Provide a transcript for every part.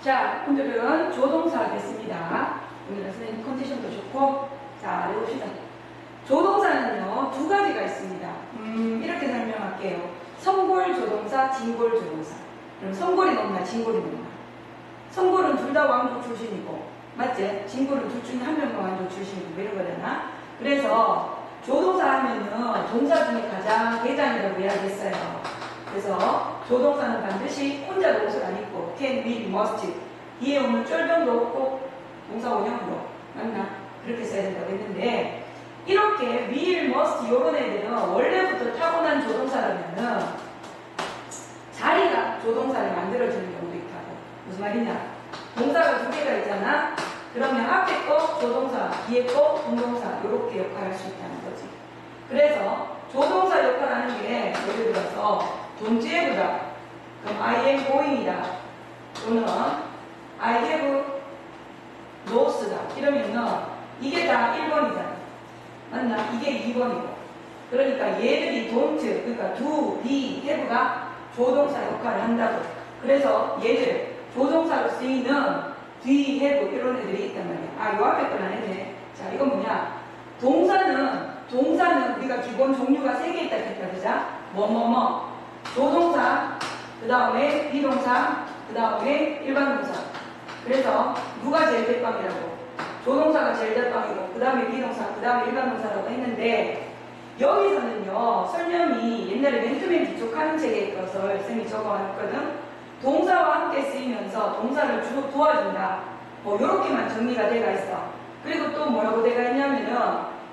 자, 오늘은 조동사 됐습니다. 오늘은 선생님 컨디션도 좋고, 자, 해봅시다. 조동사는요, 두 가지가 있습니다. 이렇게 설명할게요. 성골 조동사, 진골 조동사. 그럼 성골이 높나, 진골이 높나? 성골은 둘 다 왕족 출신이고, 맞지? 진골은 둘 중에 한 명만 왕족 출신이고, 이런 거잖아. 그래서 조동사 하면은 동사 중에 가장 대장이라고 이야기했어요. 그래서 조동사는 반드시 혼자 동사를 안 있고 can, will, must 뒤에 오면 쫄병도 없고 동사 원형으로 맞나? 그렇게 써야 된다고 했는데 이렇게 will, must 이런 애들은 원래부터 타고난 조동사라면은 자리가 조동사를 만들어주는 경우도 있다고. 무슨 말이냐? 동사가 두 개가 있잖아. 그러면 앞에 거 조동사, 뒤에 거 동동사 이렇게 역할을 할 수 있다는 거지. 그래서 조동사 역할을 하는 게 예를 들어서 don't you have다. 그럼 I am going이다. 또는 I have lost다. 이러면은 이게 다 1번이잖아. 맞나? 이게 2번이고. 그러니까 얘들이 don't, 그러니까 do, be, have가 조동사 역할을 한다고. 그래서 얘들 조동사로 쓰이는 be, have 이런 애들이 있단 말이야. 아, 요 앞에 건 안 했네. 자, 이건 뭐냐? 동사는 우리가 기본 종류가 3개 있다 했다, 그자? 뭐뭐뭐. 조동사, 그 다음에 비동사, 그 다음에 일반 동사. 그래서 누가 제일 대빵이라고? 조동사가 제일 대빵이고, 그 다음에 비동사, 그 다음에 일반 동사라고 했는데 여기서는요, 설명이 옛날에 맨투맨 기초하는 책에 것을 쌤이 적어왔거든. 동사와 함께 쓰이면서 동사를 주로 도와준다. 뭐 요렇게만 정리가 돼가 있어. 그리고 또 뭐라고 돼가 있냐면은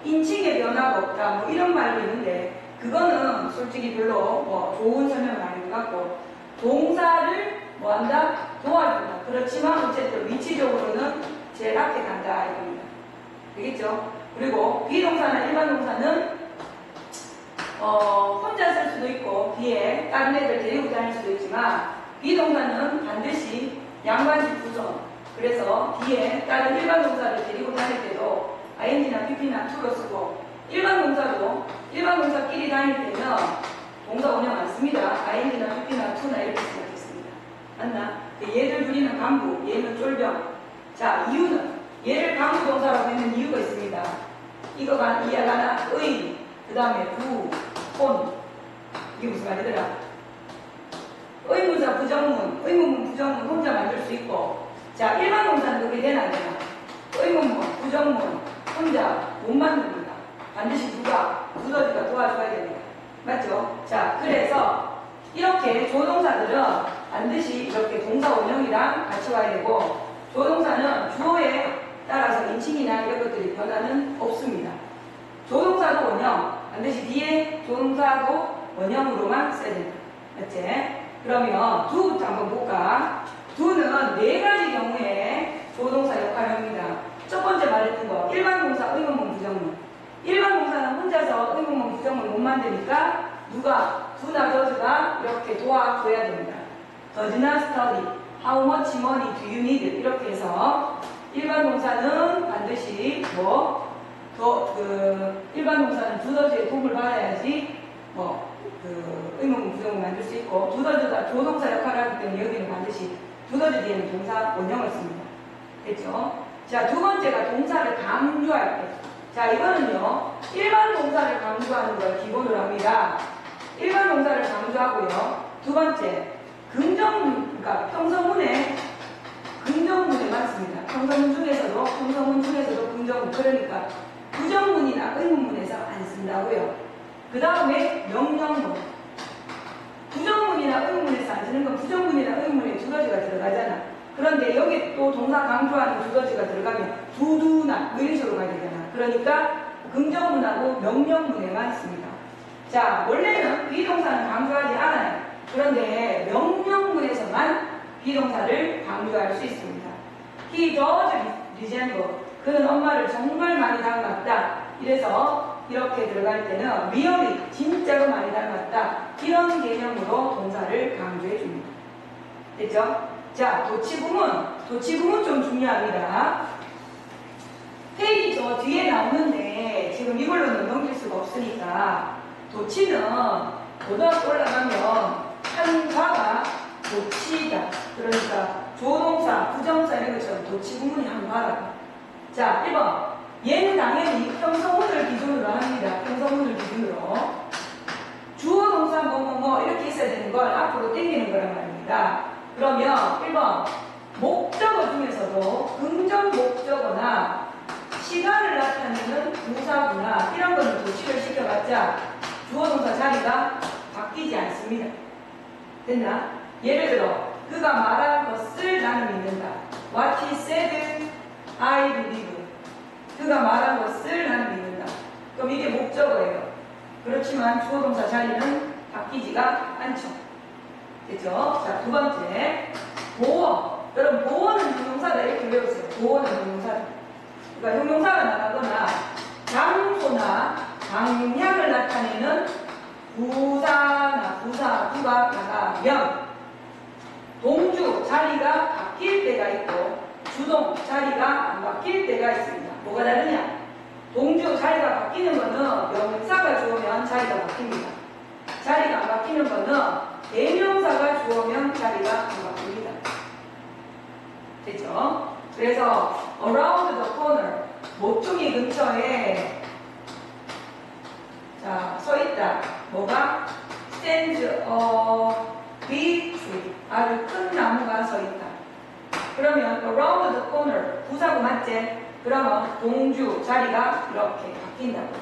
인칭의 변화가 없다. 뭐 이런 말도 있는데 그거는 솔직히 별로 뭐 좋은 설명은 아닌 것 같고 동사를 뭐한다? 도와준다. 그렇지만 어쨌든 위치적으로는 제일 앞에 간다 이겁니다. 되겠죠? 그리고 비동사나 일반 동사는 혼자 쓸 수도 있고 뒤에 다른 애들 데리고 다닐 수도 있지만 비동사는 반드시 양관식 구성. 그래서 뒤에 다른 일반 동사를 데리고 다닐 때도 ing나 pp나 to로 쓰고 일반 동사끼리 다닐 때는 동사 원형 안 씁니다. ing나 pp나 to나 이렇게 생각했습니다. 맞나? 얘들 둘이는 간부, 얘는 쫄병. 자, 이유는 얘를 간부 동사라고 했는 이유가 있습니다. 이거가 이해가나? 의, 그 다음에 부, 혼. 이게 무슨 말이더라? 의문사 부정문, 의문문 부정문 혼자 만들 수 있고 자, 일반 동사는 그게 되나 안 되나? 의문문, 부정문 혼자 못 만듭니다. 반드시 누가, 두더지가 도와줘야 됩니다. 맞죠? 자, 그래서 이렇게 조동사들은 반드시 이렇게 동사 원형이랑 같이 와야 되고 조동사는 주어에 따라서 인칭이나 이런 것들이 변화는 없습니다. 조동사도 원형, 반드시 뒤에 조동사도 원형으로만 써야 된다. 맞지? 그러면 do부터 한번 볼까? do는 4가지 경우에 조동사 역할을 합니다. 첫 번째 말했던 거 일반 동사 의문문 부정문. 일반 동사는 혼자서 의문문 부정문 못 만드니까 누가? do나 does가 이렇게 도와줘야 됩니다. does not study. How much money do you need? 이렇게 해서 일반 동사는 반드시 일반 동사는 두더지의 도움을 받아야지 의문문 부정문 만들 수 있고 두더지가 조동사 역할을 하기 때문에 여기는 반드시 두더지 뒤에는 동사 원형을 씁니다. 됐죠? 자, 두 번째가 동사를 강조할 때. 자, 이거는요 일반 동사를 강조하는 걸 기본으로 합니다. 일반 동사를 강조하고요. 두 번째 그러니까 평서문에 긍정문에 많습니다. 평서문 중에서도 긍정문. 그러니까 부정문이나 의문문에서 안 쓴다고요. 그 다음에 명령문. 부정문이나 의문문에서 안 쓰는 건 부정문이나 의문문에 두더지가 들어가잖아. 그런데 여기 또 동사 강조하는 두더지가 들어가면 두두나 뭐 이런 식으로 가야 되잖아. 그러니까 긍정문하고 명령문에만 씁니다. 자, 원래는 비동사는 강조하지 않아요. 그런데 명령문에서만 비동사를 강조할 수 있습니다. He does resemble. 그는 엄마를 정말 많이 닮았다. 이래서 이렇게 들어갈 때는 really, 진짜로 많이 닮았다. 이런 개념으로 동사를 강조해 줍니다. 됐죠? 자, 도치구문 좀 중요합니다. 페이지 저 뒤에 나오는데 지금 이걸로는 넘길 수가 없으니까 도치는 고등학교 올라가면 한과가 도치다. 그러니까 조동사, 부정사 이런 것처럼 도치구문이 한번 봐라. 자, 1번. 얘는 당연히 평서문을 기준으로 합니다. 평서문을 기준으로. 주어, 동사, 뭐뭐뭐 이렇게 있어야 되는 걸 앞으로 당기는 거란 말입니다. 그러면 1번. 목적어 중에서도 긍정 목적어나 시간을 나타내는 부사구나 이런 거는 도치를 시켜봤자 주어, 동사 자리가 바뀌지 않습니다. 됐나? 예를 들어 그가 말한 것을 나는 믿는다. What he said, I believe. 그가 말한 것을 나는 믿는다. 그럼 이게 목적어예요. 그렇지만 주어, 동사 자리는 바뀌지가 않죠. 됐죠? 자, 두 번째. 보어. 여러분, 보어는 형용사다. 이렇게 외우세요. 보어는 형용사다. 그러니까 형용사가 나가거나 장소나 방향을 나타내는 부사나 부사구가 나가면 동주 자리가 바뀔 때가 있고 주동 자리가 안 바뀔 때가 있습니다. 뭐가 다르냐? 동주 자리가 바뀌는 거는 명사가 주어면 자리가 바뀝니다. 자리가 안 바뀌는 거는 대명사가 주어면 자리가 안 바뀝니다. 됐죠? 그래서 around the corner 모퉁이 근처에 자, 서 있다. 뭐가? stands a big tree. 아주 큰 나무가 서 있다. 그러면 around the corner 부사구 맞지? 그러면 동주 자리가 이렇게 바뀐다고.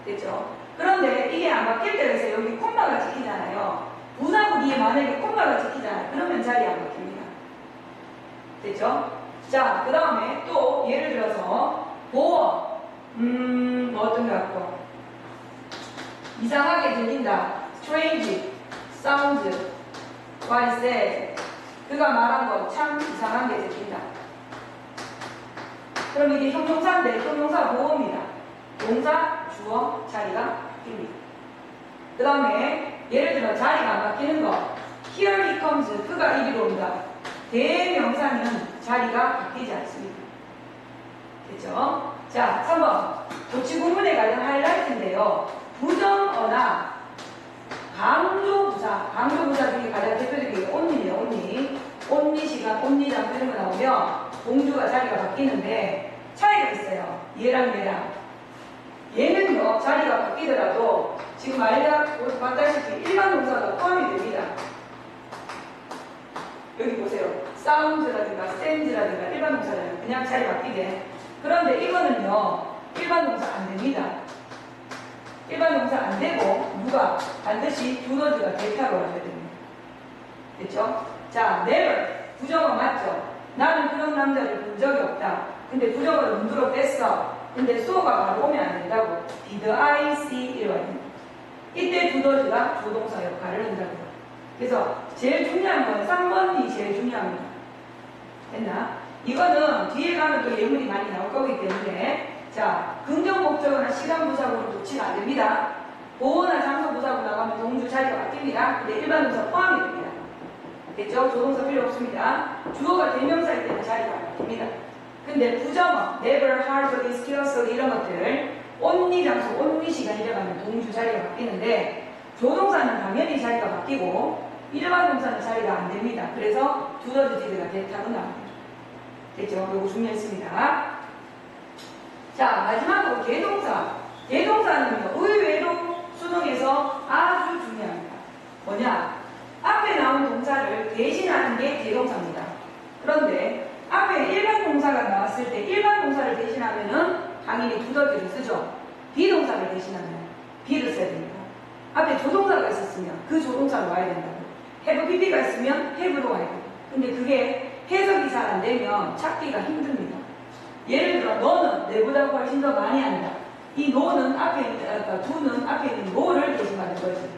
됐죠? 그런데 이게 안 바뀔 때가 있어요. 여기 콤마가 찍히잖아요. 부사구 뒤에 만약에 콤마가 찍히잖아요. 그러면 자리 안 바뀝니다. 됐죠? 자, 그 다음에 또 예를 들어서 보어. 뭐 어떤 거 같고 이상하게 들린다. strange, sound, what he said. 그가 말한 거 참 이상하게 들린다. 그럼 이게 형용사인데 형용사 보어입니다. 동사, 주어, 자리가 바뀝니다. 그 다음에 예를 들어 자리가 안 바뀌는 거 here he comes, 그가 이리로 온다. 대명사는 자리가 바뀌지 않습니다. 됐죠? 자, 3번 도치구문에 관련 하이라이트인데요. 부정어나 강조부사, 강조부사 중에 가장 대표적인 게 only예요. only 시간, only 장소 이런 거 나오면 동주가 자리가 바뀌는데 차이가 있어요. 얘랑 얘랑. 얘는요, 자리가 바뀌더라도 지금 봤다시피 일반 동사가 포함이 됩니다. 여기 보세요. 사운드라든가 stand라든가 일반 동사는 그냥 자리 바뀌게. 그런데 이거는요, 일반 동사 안 됩니다. 일반 동사 안 되고 누가 반드시 두더지가 델타로 하셔야 됩니다. 됐죠? 자, never 부정어 맞죠? 나는 그런 남자를 본 적이 없다. 근데 부정어를 문두로 뺐어. 근데 su가 바로 오면 안 된다고. did I see 이러야 됩니다. 이때 두더지가 조동사 역할을 한다고요. 그래서 제일 중요한 건 3번이 제일 중요합니다. 됐나? 이거는 뒤에 가면 또 예문이 많이 나올 거기 때문에 자, 긍정 목적어나 시간 부사구는 도치가 안 됩니다. 보어나 장소 부사구 나가면 동주 자리가 바뀝니다. 근데 일반 동사 포함이 됩니다. 됐죠? 조동사 필요 없습니다. 주어가 대명사일 때는 자리가 바뀝니다. 근데 부정어, never, hardly, scarcely 이런 것들 only 장소, only 시간 이래가면 동주 자리가 바뀌는데 조동사는 당연히 자리가 바뀌고 일반 동사는 자리가 안 됩니다. 그래서 두더지 지대가 대타로 나옵니다. 됐죠? 요거 중요했습니다. 자, 마지막으로 대동사. 대동사는요, 의외로 수능에서 아주 중요합니다. 뭐냐? 앞에 나온 동사를 대신하는 게 대동사입니다. 그런데 앞에 일반 동사가 나왔을 때 일반 동사를 대신하면은 당연히 두더지를 쓰죠. 비동사를 대신하면 비를 써야 됩니다. 앞에 조동사가 있었으면 그 조동사로 와야 된다고. have pp가 있으면 have로 와야 돼요. 근데 그게 해석이 잘 안 되면 찾기가 힘듭니다. 예를 들어 너는 내보다 훨씬 더 많이 한다. 이 너는 앞에 있는, 그러니까 두는 앞에 있는 너를 대신하는 거지.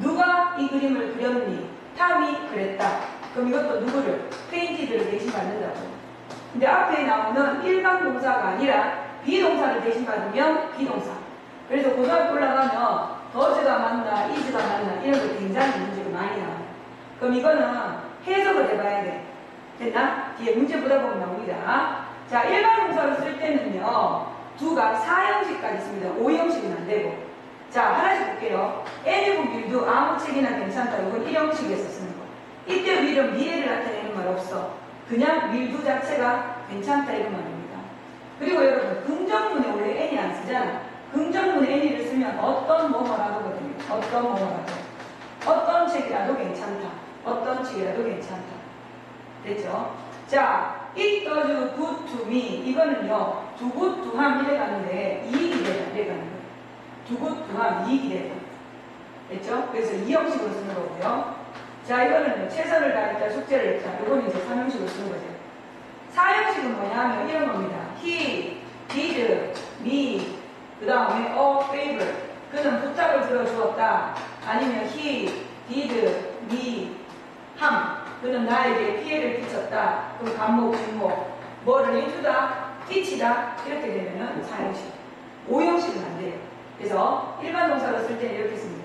누가 이 그림을 그렸니? 탐이 그랬다. 그럼 이것도 누구를? 페인티드를 대신받는다고. 근데 앞에 나오는 일반 동사가 아니라 비동사를 대신받으면 비동사. 그래서 고등학교 올라가면 더즈가 맞나, 이즈가 맞나 이런 거 굉장히 문제가 많이 나와요. 그럼 이거는 해석을 해봐야 돼. 됐나? 뒤에 문제 보다 보면 나옵니다. 자, 일반 동사를 쓸 때는요, 두가 4형식까지 있습니다. 5형식은 안 되고. 자, 하나씩 볼게요. any book will do, 아무 책이나 괜찮다. 이건 1형식에서 쓰는 거. 이때 will은 미래를 나타내는 말 없어. 그냥 will도 자체가 괜찮다 이런 말입니다. 그리고 여러분 긍정문에 원래 any 안 쓰잖아. 긍정문에 any를 쓰면 어떤 뭐뭐라도거든요. 어떤 뭐뭐라도. 어떤 책이라도 괜찮다. 어떤 책이라도 괜찮다. 됐죠? 자, it does good to me. 이거는요, do good to ham 이래 가는데 이익이 되다 이래 가는 거예요. do good to ham 이익이 되다. 됐죠? 그래서 이 형식으로 쓰는 거고요. 자, 이거는 최선을 다했다, 숙제를 했다. 이거는 이제 3형식으로 쓰는 거죠. 4형식은 뭐냐 하면 이런 겁니다. He did me. 그 다음에 a favor. 그는 부탁을 들어주었다. 아니면 he did me harm. 그는 나에게 피해를 끼쳤다. 그럼 간목, 중목. 뭐를 해주다, 끼치다. 이렇게 되면은 4형식. 5형식은 안 돼요. 그래서 일반 동사로 쓸 때는 이렇게 씁니다.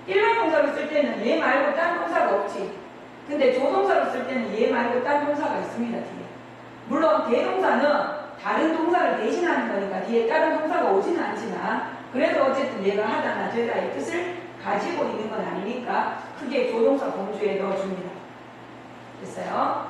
일반 동사로 쓸 때는 얘 말고 딴 동사가 없지. 근데 조동사로 쓸 때는 얘 말고 딴 동사가 있습니다, 뒤에. 물론 대동사는 다른 동사를 대신하는 거니까 뒤에 다른 동사가 오지는 않지만 그래도 어쨌든 얘가 하다나 되다의 뜻을 가지고 있는 건 아니니까 크게 조동사 범주에 넣어줍니다. 됐어요?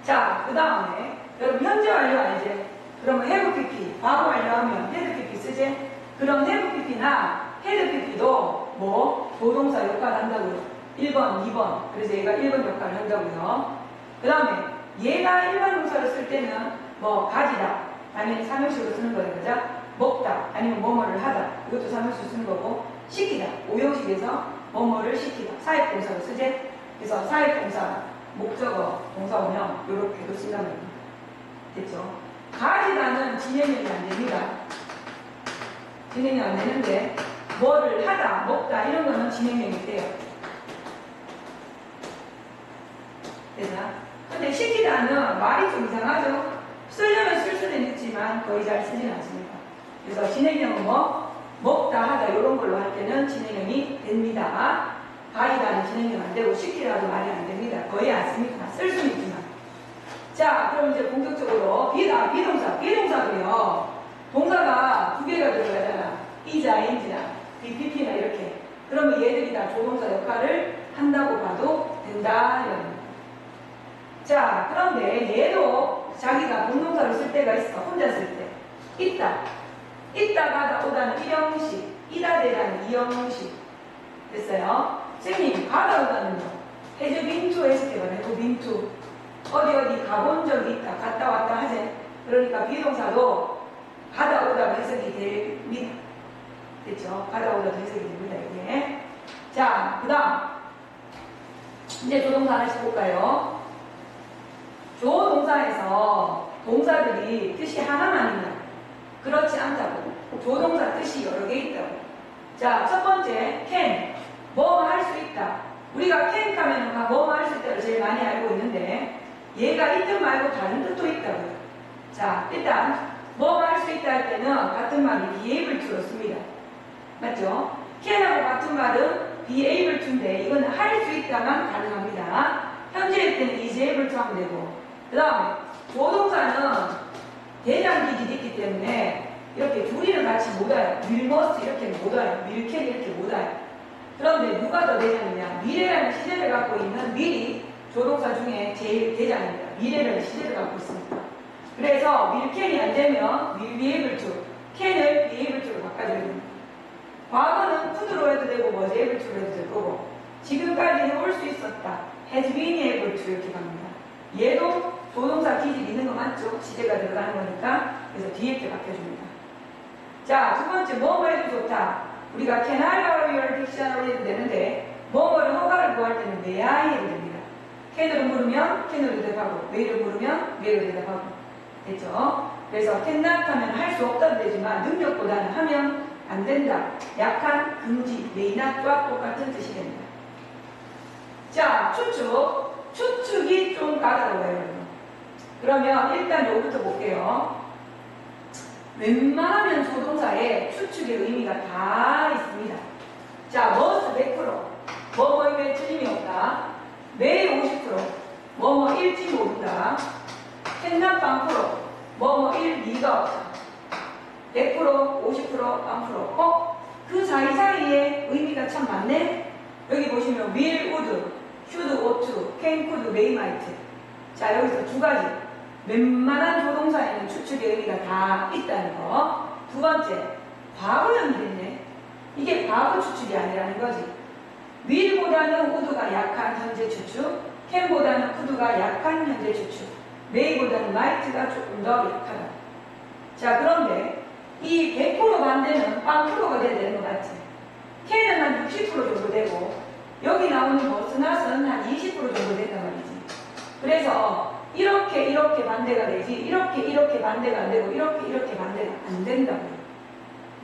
자, 그 다음에 여러분 현재 완료 알지? 그러면 have pp, 과거 완료하면 had pp 쓰지? 그럼 have pp나 had pp도 뭐 조동사 역할을 한다고요. 1번, 2번. 그래서 얘가 1번 역할을 한다고요. 그 다음에 얘가 일반 동사를 쓸 때는 뭐 가지다 아니면 3형식으로 쓰는 거예요. 그죠? 먹다 아니면 뭐뭐를 하다 이것도 3형식으로 쓰는 거고 시키다 5형식에서 뭐뭐를 시키다 사역동사로 쓰지? 그래서 사역동사 목적어 동사 오면 이렇게도 쓴단 말입니다. 됐죠? 가지다는 진행형이 안 됩니다. 진행이 안 되는데 뭐를 하다 먹다 이런 거는 진행형이 돼요. 되나? 근데 시키다는 말이 좀 이상하죠? 쓰려면 쓸 수는 있지만 거의 잘 쓰진 않습니다. 그래서 진행형은 뭐? 먹다 하다 이런 걸로 할 때는 진행형이 됩니다. 가리다는 진행형 안 되고 시키다도 말이 안 됩니다. 거의 안 씁니다. 쓸 수는 있지만. 자, 그럼 이제 본격적으로 비동사도요. 동사가 두 개가 들어가잖아. is나 ing나 BPP나 이렇게. 그러면 얘들이 다 조동사 역할을 한다고 봐도 된다 이런 겁니다. 자, 그런데 얘도 자기가 분동사로 쓸 때가 있어. 혼자 쓸 때. 있다 가다 오다는 1형식, 이다 대다는 2형식. 됐어요? 선생님, 가다 오다는요. has been to 해석해봐라. have been to. 어디 가본 적이 있다. 갔다 왔다 하지. 그러니까 비동사도 가다 오다가 해석이 됩니다. 됐죠? 가다 오다도 해석이 됩니다. 이게. 자, 그 다음. 이제 조동사 하나씩 볼까요? 조동사에서 동사들이 뜻이 하나만이냐? 그렇지 않다고. 조동사 뜻이 여러 개 있다고. 자, 첫 번째, can. 뭐 할 수 있다. 우리가 can 하면 뭐 할 수 있다를 제일 많이 알고 있는데 얘가 이 뜻 말고 다른 뜻도 있다고요. 자, 일단 뭐 할 수 있다 할 때는 같은 말이 be able to로 씁니다. 맞죠? can하고 같은 말은 be able to인데 이거는 할 수 있다만 가능합니다. 현재일 때는 is able to 하면 되고 그 다음에 조동사는 대장 기질이 있기 때문에 이렇게 둘이는 같이 못 와요. will must 이렇게 못 와요. will can 이렇게 못 와요. 그런데 누가 더 대장이냐? 미래라는 시제를 갖고 있는 will이 조동사 중에 제일 대장입니다. 미래라는 시제를 갖고 있습니다. 그래서 will can이 안 되면 will be able to, can을 be able to로 바꿔줘야 됩니다. 과거는 could로 해도 되고 was able to로 해도 될 거고 지금까지 해올 수 있었다. has been able to 이렇게 갑니다. 얘도 조동사 기질이 있는 거 맞죠? 시제가 들어가는 거니까 그래서 뒤에 게 바뀌어줍니다. 자, 두 번째 뭐뭐 해도 좋다. 우리가 can I borrow your dictionary 해도 되는데 뭐뭐를 허가를 구할 때는 may I 해도 됩니다. can으로 물으면 can으로 대답하고 may로 물으면 may로 대답하고 됐죠? 그래서 cannot 하면 할 수 없다도 되지만 능력보다는 하면 안 된다. 약한, 금지, may not과 똑같은 뜻이 됩니다. 자, 추측이 좀 까다로워요, 여러분. 그러면 일단 여기부터 볼게요. 웬만하면 조동사에 추측의 의미가 다 있습니다. 자, must 100%, 뭐뭐임에 틀림이 없다. may 50%, 뭐뭐일지 모른다. cannot 0%, 뭐뭐일 리가 없다. 100%, 50%, 0%. 그 사이사이에 의미가 참 많네? 여기 보시면 will, would, should, ought, can, could, may, might. 자, 여기서 두 가지. 웬만한 조동사에는 추측의 의미가 다 있다는 거. 두 번째, 과거형이 됐네. 이게 과거 추측이 아니라는 거지. will보다는 would가 약한 현재 추측, can보다는 could가 약한 현재 추측, may보다는 might가 조금 더 약하다. 자, 그런데 이 100% 반대는 0%가 돼야 되는 거 맞지? can은 한 60% 정도 되고 여기 나오는 must, not은 한 20% 정도 된단 말이지. 그래서 이렇게 반대가 되지 이렇게 반대가 안 되고 이렇게 반대가 안 된다고요.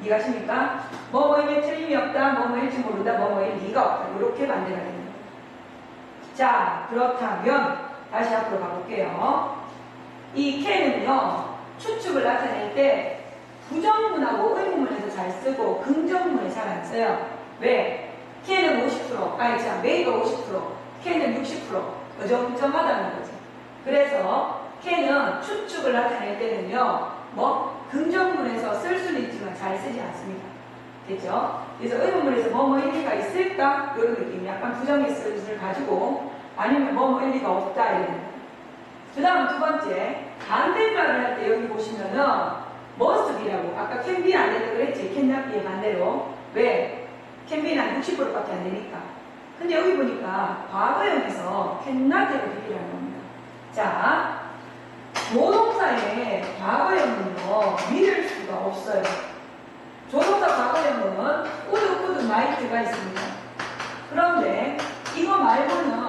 이해가십니까? 뭐뭐임에 틀림이 없다, 뭐뭐일지 모른다, 뭐뭐일 리가 없다. 이렇게 반대가 됩니다. 자, 그렇다면 다시 앞으로 가볼게요. 이 can은요, 추측을 나타낼 때 부정문하고 의문문에서 잘 쓰고 긍정문에 잘 안 써요. 왜? can은 50%, may가 50%, can은 60%, 어정쩡하다는 거죠. 그래서 can은 추측을 나타낼 때는요, 긍정문에서 쓸 수는 있지만 잘 쓰지 않습니다. 됐죠? 그래서 의문문에서 뭐뭐 일리가 있을까? 이런 느낌, 약간 부정의 뜻을 가지고 아니면 뭐뭐 일리가 없다 이런. 그 다음 두 번째, 반대말을 할 때 여기 보시면은 must be라고 아까 can be 안 된다 그랬지? can not be의 반대로. 왜? can be는 한 60%밖에 안 되니까. 근데 여기 보니까 과거형에서 can not have be라는 겁니다. 자, 조동사의 과거형은요, 믿을 수가 없어요. 조동사 과거형은 would, could, might가 있습니다. 그런데 이거 말고는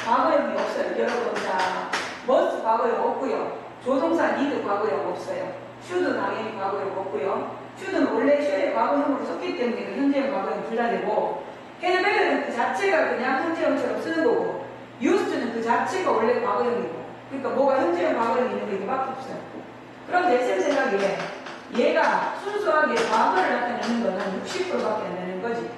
과거형이 없어요. 여러분, 자, must 과거형 없고요. 조동사 need 과거형 없어요. should 당연히 과거형 없고요. should는 원래 should의 과거형으로 썼기 때문에 그 현재형 과거형 둘 다 되고, have는 그 자체가 그냥 현재형처럼 쓰는 거고, used는 그 자체가 원래 과거형이고, 그러니까 뭐가 현재형 과거형이 있는 게 이거밖에 없어요. 그런데 쌤 생각에 얘가 순수하게 과거를 나타내는 건 한 60%밖에 안 되는 거지.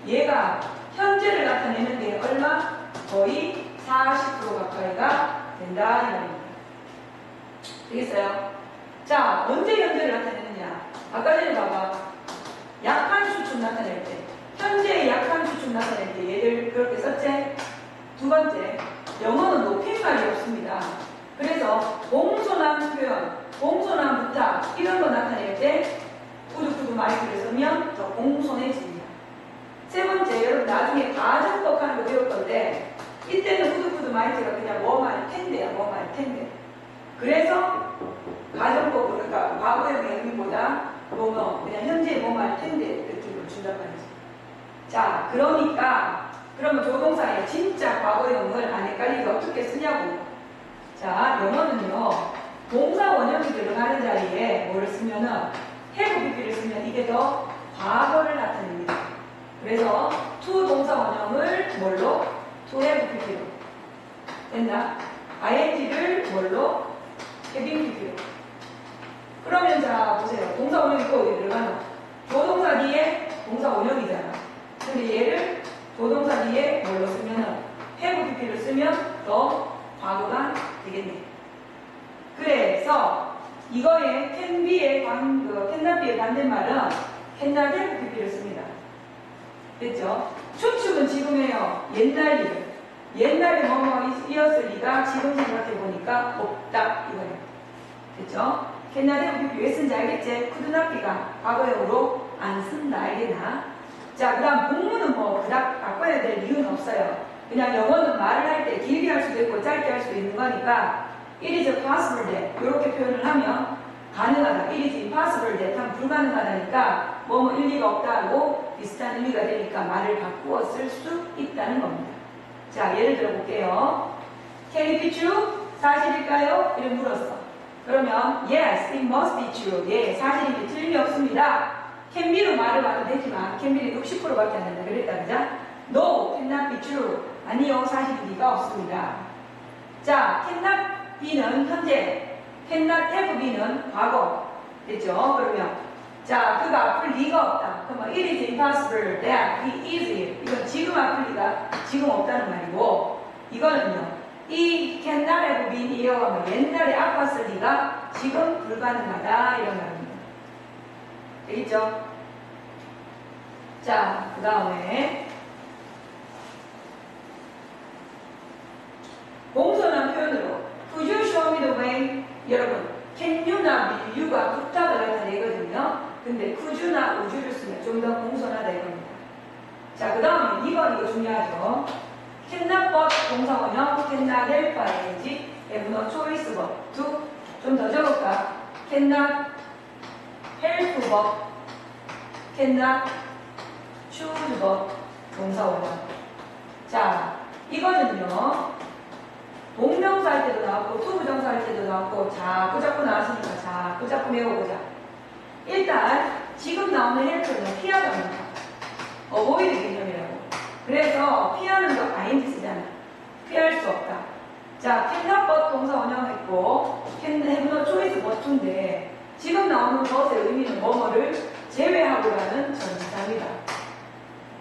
얘가 현재를 나타내는 게 얼마? 거의 40% 가까이가 된다 이 말입니다. 되겠어요? 자, 언제 현재를 나타내느냐? 아까 전에 봐봐. 약한 추측 나타낼 때, 현재의 약한 추측 나타낼 때 얘를 그렇게 썼지? 두 번째, 영어는 높임말이 없습니다. 그래서 공손한 표현, 공손한 부탁 이런 거 나타낼 때 would, might를 쓰면 더 공손해집니다. 세 번째, 여러분 나중에 가정법 하는 거 배울 건데 이때는 would, might가 그냥 뭐말 텐데야, 뭐말 텐데. 그래서 가정법, 그러니까 과거형의 의미보다 그냥 현재 뭐말 텐데 느낌을 준단 말이지. 자, 그러면 조동사의 진짜 과거형을 안 헷갈리게 어떻게 쓰냐고. 자, 영어는요, 동사 원형이 들어가는 자리에 뭐를 쓰면은 have pp를 쓰면 이게 더 과거를 나타냅니다. 그래서 to 동사 원형을 뭘로? to have pp로. 됐나? ing를 뭘로? having pp로. 그러면 자, 보세요. 동사 원형이 또 어디 들어가나? 조동사 뒤에 동사 원형이잖아. 근데 얘를 조동사 뒤에 뭘로 쓰면은 have pp를 쓰면 더 과거가 되겠네. 그래서 이거의 can be의 can not be의 반대말은 can not have pp를 씁니다. 됐죠? 추측은 지금 해요. 옛날에 뭐뭐이었을 리가 지금 생각해보니까 없다 이거예요. 됐죠? can not have pp 왜 쓴지 알겠지? could not be가 과거형으로 안 쓴다 알겠나? 자, 그 다음 복문은 그닥 바꿔야 될 이유는 없어요. 그냥 영어는 말을 할 때 길게 할 수도 있고 짧게 할 수도 있는 거니까 it is possible that 이렇게 표현을 하면 가능하다. it is impossible that 하면 불가능하다니까 일리가 없다고 비슷한 의미가 되니까 말을 바꾸어 쓸 수 있다는 겁니다. 자, 예를 들어 볼게요. Can it be true? 사실일까요? 이렇게 물었어. 그러면 yes, it must be true. 예, 사실인지 틀림이 없습니다. can be로 말을 와도 되지만 can be는 60%밖에 안 된다 그랬다 그죠? No, cannot be true. 아니요, 사실이 리가 없습니다. 자, cannot be는 현재, cannot have be는 과거. 됐죠? 그러면 자, 그가 앞을 리가 없다. 그러면 it is impossible that he is it. 이건 지금 앞을 리가 지금 없다는 말이고, 이거는요, 이 cannot have been 이어가면 옛날에 아팠을 리가 지금 불가능하다 이런 말입니다. 되겠죠? 자, 그 다음에 우주나 우주를 쓰면 좀 더 공손하다 이겁니다. 자, 그 다음에 2번 이거 중요하죠. cannot but 동사 원형, cannot help ing, have no choice but to. 좀 더 적을까? cannot help but, cannot choose but 동사 원형. 자, 이거는요. 동명사 할 때도 나왔고 투부정사 할 때도 나왔고 자꾸 나왔으니까 자꾸 외워보자. 일단 지금 나오는 help는 피하답니다. 어보이드 개념이라고. 그래서 피하는 거 ing 쓰잖아. 피할 수 없다. 자, cannot but 동사 원형했고 can have no choice but인데 지금 나오는 것의 의미는 뭐뭐를 제외하고라는 전치사입니다.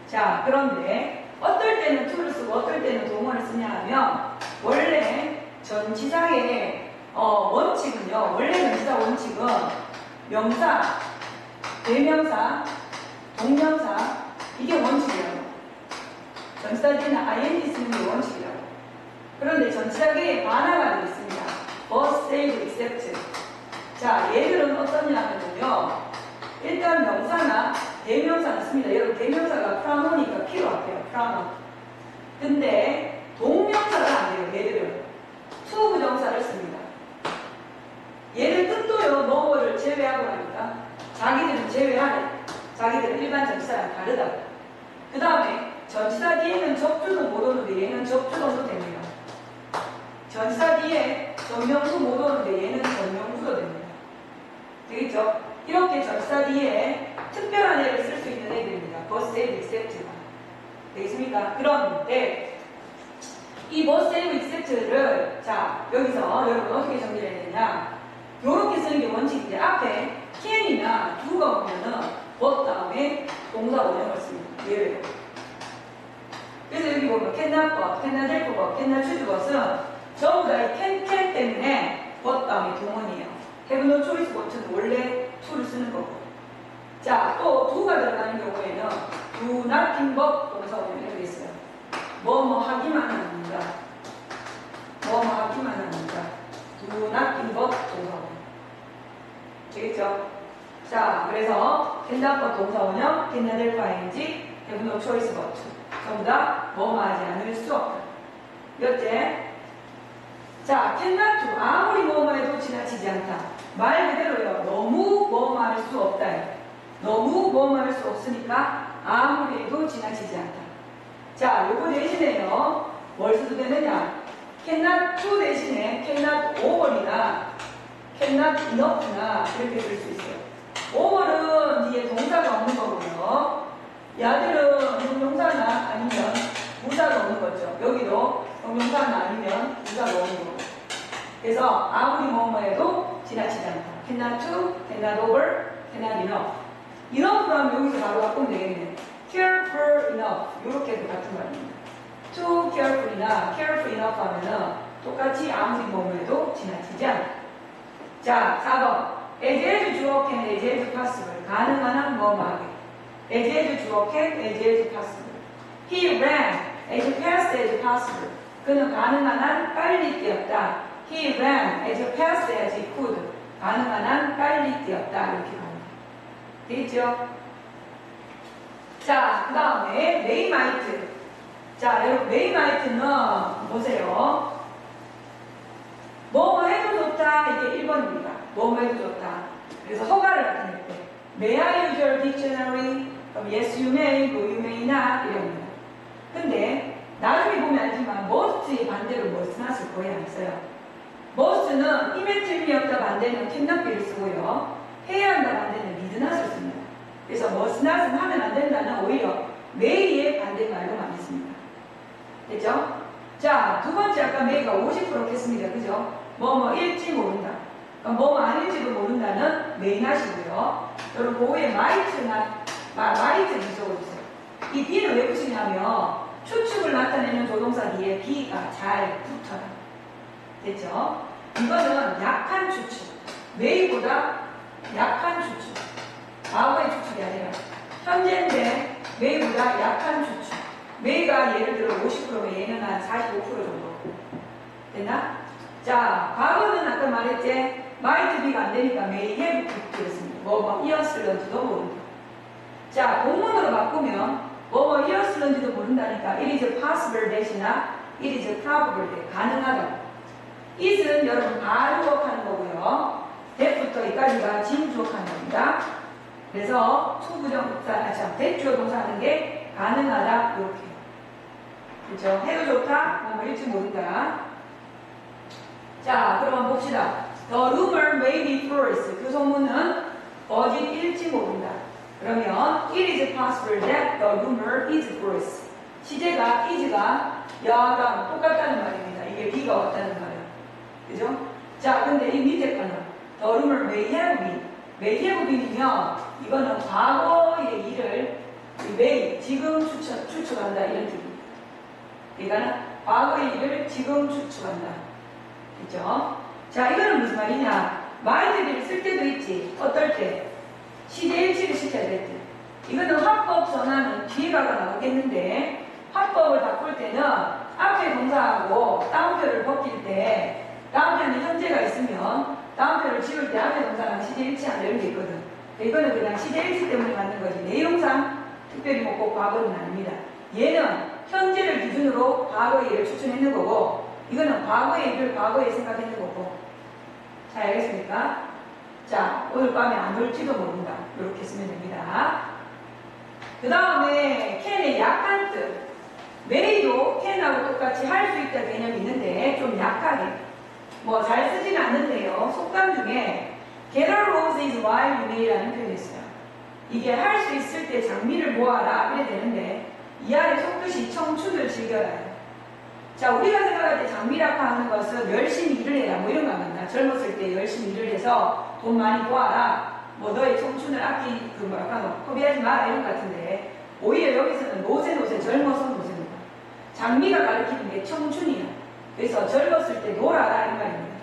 자, 그런데 어떨 때는 to를 쓰고 어떨 때는 동어를 쓰냐 하면 원래 전치사의 원칙은요. 원래 전치사 원칙은 명사, 대명사, 동명사 이게 원칙이라고. 전치사 뒤에는 ing 쓰는 게 원칙이라고. 그런데 전치사계에 반화가 있습니다. but, save, except. 자, 얘들은 어떠냐면요. 일단 명사나 대명사는 씁니다. 여러분 대명사가 pronoun이니까 P로 할게요. pronoun. 근데 동명사가 안 돼요. 얘들은 투부정사를 씁니다. 얘들 뜻도요. 뭐뭐를 제외하고 하니까 자기들은 제외하네. 자기들은 일반 전치사랑 다르다. 그 다음에 전치사 뒤에는 접주도 못 오는데 얘는 접주동도 됩니다. 전치사 뒤에 전명수 못 오는데 얘는 전명수도 됩니다. 되겠죠? 이렇게 전치사 뒤에 특별한 애를 쓸 수 있는 애들입니다. but, save, except가. 되겠습니까? 그런데 이 but, save, except를 자 여기서 여러분 어떻게 정리를 해야 되냐? 요렇게 쓰는 게 원칙인데 앞에 can이나 do가 오면은 but 다음에 동사 원형을 씁니다. 예외로. 그래서 여기 보면 cannot but, cannot help but, cannot choose but은 전부 다 이 can 때문에 but 다음에 동원이에요. have no choice but은 원래 to를 쓰는 거고. 자, 또 do가 들어가는 경우에는 do nothing but 동사 원형이 이렇게 있어요. 뭐뭐 하기만 합니다. 뭐뭐 하기만 합니다. do nothing but 동사 원형. 되겠죠? 자, 그래서 cannot but 동사 원형, cannot help ing, have no choice but 전부 다 뭐뭐 하지 않을 수 없다. 몇째? 자, cannot do 아무리 뭐뭐 해도 지나치지 않다. 말 그대로요. 너무 뭐뭐 할 수 없다. 너무 뭐뭐 할 수 없으니까 아무리 해도 지나치지 않다. 자, 요거 대신에요. 뭘 써도 되느냐? cannot to 대신에 cannot over이나 cannot enough나 이렇게 쓸 수 있어요. over은 뒤에 동사가 없는 거고요. 야들은 형용사나 아니면 부사가 없는 거죠. 여기도 형용사나 아니면 부사가 없는 거고. 그래서 아무리 뭐뭐 해도 지나치지 않다. cannot to, cannot over, cannot enough. enough로 하면 여기서 바로 바꾸면 되겠네. careful enough. 요렇게도 같은 말입니다. too careful이나 careful enough 하면은 똑같이 아무리 뭐뭐 해도 지나치지 않다. 자, 4번. as 주어 can, as possible. 가능한 한 뭐뭐 하게. as 주어 can, as possible. He ran as fast as possible. 그는 가능한 한 빨리 뛰었다. He ran as fast as he could. 가능한 한 빨리 뛰었다. 이렇게 갑니다. 되겠죠? 자, 그 다음에 may might. 자, 여러분 may might는 보세요. 뭐뭐 해도 좋다. 이게 1번입니다. 뭐뭐 해도 좋다. 그래서 허가를 나타낼 때 May I use your dictionary? 그럼 yes you may, no you may not 이럽니다. 근데 나중에 보면 알지만 must의 반대로 must not을 거의 안 써요. must는 힘의 틀림이 없다 반대는 cannot be를 쓰고요. 해야 한다 반대는 need not을 씁니다. 그래서 must not은 하면 안 된다는 오히려 may의 반대말로 많이 씁니다. 됐죠? 자, 두 번째 아까 may가 50% 했습니다. 그죠? 뭐뭐일지 모른다. 그러니까 뭐뭐 아닐지도 모른다는 may not이고요. 여러분 그 후에 might나 might를 적어주세요. 이 be는 왜 붙이냐면 추측을 나타내는 조동사 뒤에 be가 잘 붙어요. 됐죠? 이거는 약한 추측. may보다 약한 추측. 과거의 추측이 아니라 현재인데 may보다 약한 추측. may가 예를 들어 50%면 얘는 한 45% 정도. 됐나? 자, 과거는 아까 말했지? might be가 안 되니까 may have 그랬습니다. 뭐 이었을런지도 모른다. 자, 본문으로 바꾸면 이었을런지도 모른다니까 it is possible that이나 it is probable that 가능하다. it은 여러분 바로 주어하는 거고요. that부터 여기까지가 진주어하는 겁니다. 그래서 초부정사, that 주어 동사 하는 게 가능하다 이렇게. 그렇죠? 해도 좋다, 일지 모른다. 자, 그럼 한번 봅시다. The rumor may be false. 그 소문은 거짓일지 모른다. 그러면 it is possible that the rumor is false. 시제가 is가 여하가 똑같다는 말입니다. 이게 be가 왔다는 말이에요. 그죠? 자, 근데 이 밑에 거는 the rumor may have been. may have been이면 이거는 과거의 일을 may, 지금 추측한다 이런 뜻입니다. 그러니까 과거의 일을 지금 추측한다. 그죠? 자, 이거는 무슨 말이냐? might를 쓸 때도 있지. 어떨 때? 시제일치를 시켜야 될 때. 이거는 화법 전환은 뒤에가가 나오겠는데 화법을 바꿀 때는 앞에 동사하고 다운표를 벗길 때 다운표는 현재가 있으면 다운표를 지울 때 앞에 동사랑 시제일치한다 이런 게 있거든. 이거는 그냥 시제일치 때문에 맞는 거지. 내용상 특별히 뭐 꼭 과거는 아닙니다. 얘는 현재를 기준으로 과거의 일을 추천했는 거고 이거는 과거의 일을 과거에 생각했는 거고. 잘 알겠습니까? 자, 오늘 밤에 안 올지도 모른다. 이렇게 쓰면 됩니다. 그 다음에 can의 약한 뜻. may도 can하고 똑같이 할 수 있다 개념이 있는데 좀 약하게. 뭐 잘 쓰지는 않는데요. 속담 중에 get a rose is while you may라는 표현이 있어요. 이게 할 수 있을 때 장미를 모아라 이래 되는데 이 아래 속뜻이 청춘을 즐겨라. 자, 우리가 생각할 때 장미라고 하는 것은 열심히 일을 해라 뭐 이런 거 아닙니다. 젊었을 때 열심히 일을 해서 돈 많이 모아라 뭐 너의 청춘을 허비하지 마 이런 것 같은데 오히려 여기서는 노세 젊어서 노세입니다. 장미가 가리키는 게 청춘이야. 그래서 젊었을 때 놀아라 이 말입니다.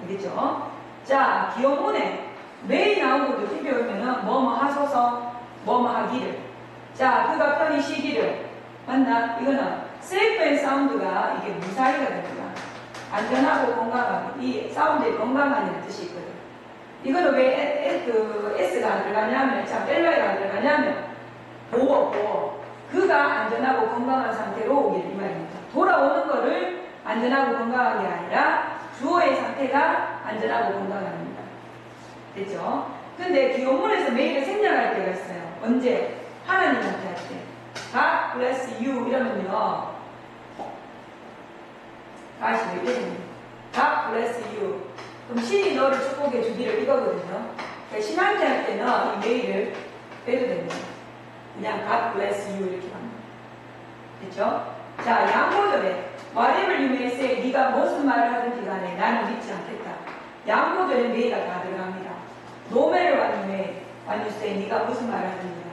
알겠죠? 자, 기어문에 may 나오고 높이 배우면은 뭐뭐 하소서 뭐뭐 하기를. 자, 그가 편히 쉬기를. 맞나? 이거는 safe and sound가 이게 무사히가 됩니다. 안전하고 건강하게. 이 사운드에 건강하다는 뜻이 있거든. 이거는 왜 S가 안 들어가냐면, 자, 벨라이가 안 들어가냐면, 보호. 그가 안전하고 건강한 상태로 오기를 이 말입니다. 돌아오는 거를 안전하고 건강한 게 아니라 주어의 상태가 안전하고 건강합니다. 됐죠? 근데 기원문에서 매일을 생략할 때가 있어요. 언제? 하나님한테 할 때. God bless you 이러면요. 다시 이렇게 God bless you. 그럼 신이 너를 축복해 주기를 이거거든요. 그러니까 신한테 할 때는 이 메일을 빼도 됩니다. 그냥 God bless you 이렇게 합니다. 됐죠? 자, 양보절에 whatever you may say 네가 무슨 말을 하든지 간에 나는 믿지 않겠다. 양보절에 메일가 다 들어갑니다. No matter what you say 네가 무슨 말을 하든지 간에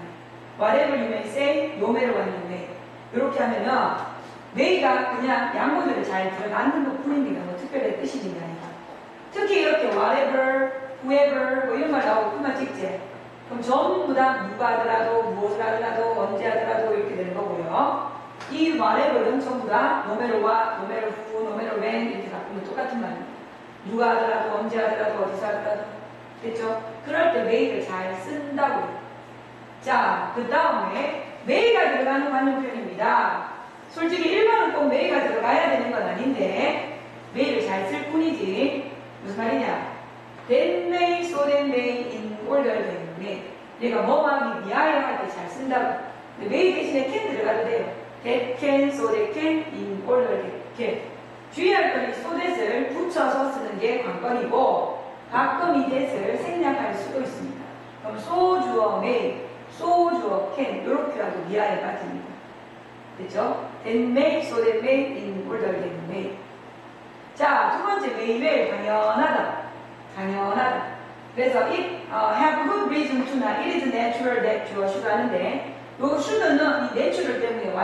whatever you may say, no matter what you may 이렇게 하면은 메이가 그냥 양보절에 잘 들어가는 것 뿐입니다. 뭐 특별히 뜻이 있는 게 아니라. 특히 이렇게 whatever, whoever 뭐 이런 말 나오고 그만 찍지. 그럼 전부 다 누가 하더라도 무엇을 하더라도 언제 하더라도 이렇게 되는 거고요. 이 whatever는 전부 다 no matter what, no matter who, no matter when 이렇게 바꾸면 똑같은 말입니다. 누가 하더라도 언제 하더라도 어디서 하더라도 됐죠? 그럴 때 메이를 잘 쓴다고요. 자, 그 다음에 메이가 들어가는 관용 표현입니다. 솔직히 1번은 꼭 메이가 들어가야 되는 건 아닌데 메이를 잘 쓸 뿐이지. 무슨 말이냐? That may, so that may, in order 되는데 내가 뭐 하기 위하여 할 때 잘 쓴다고. 근데 may 대신에 can 들어가도 돼요. That can, so that can, in order can. 주의할 건 이 so that을 붙여서 쓰는 게 관건이고 가끔 이 that을 생략할 수도 있습니다. 그럼 so 주어 may, so 주어 can 이렇게라도 위하여 빠집니다. 됐죠? That may, so that may, in order that may. 자, 두 번째 may well 당연하다. 당연하다. 그래서 it have good reason to나 it is natural that 주어 should 하는데 요 should는 이 natural 때문에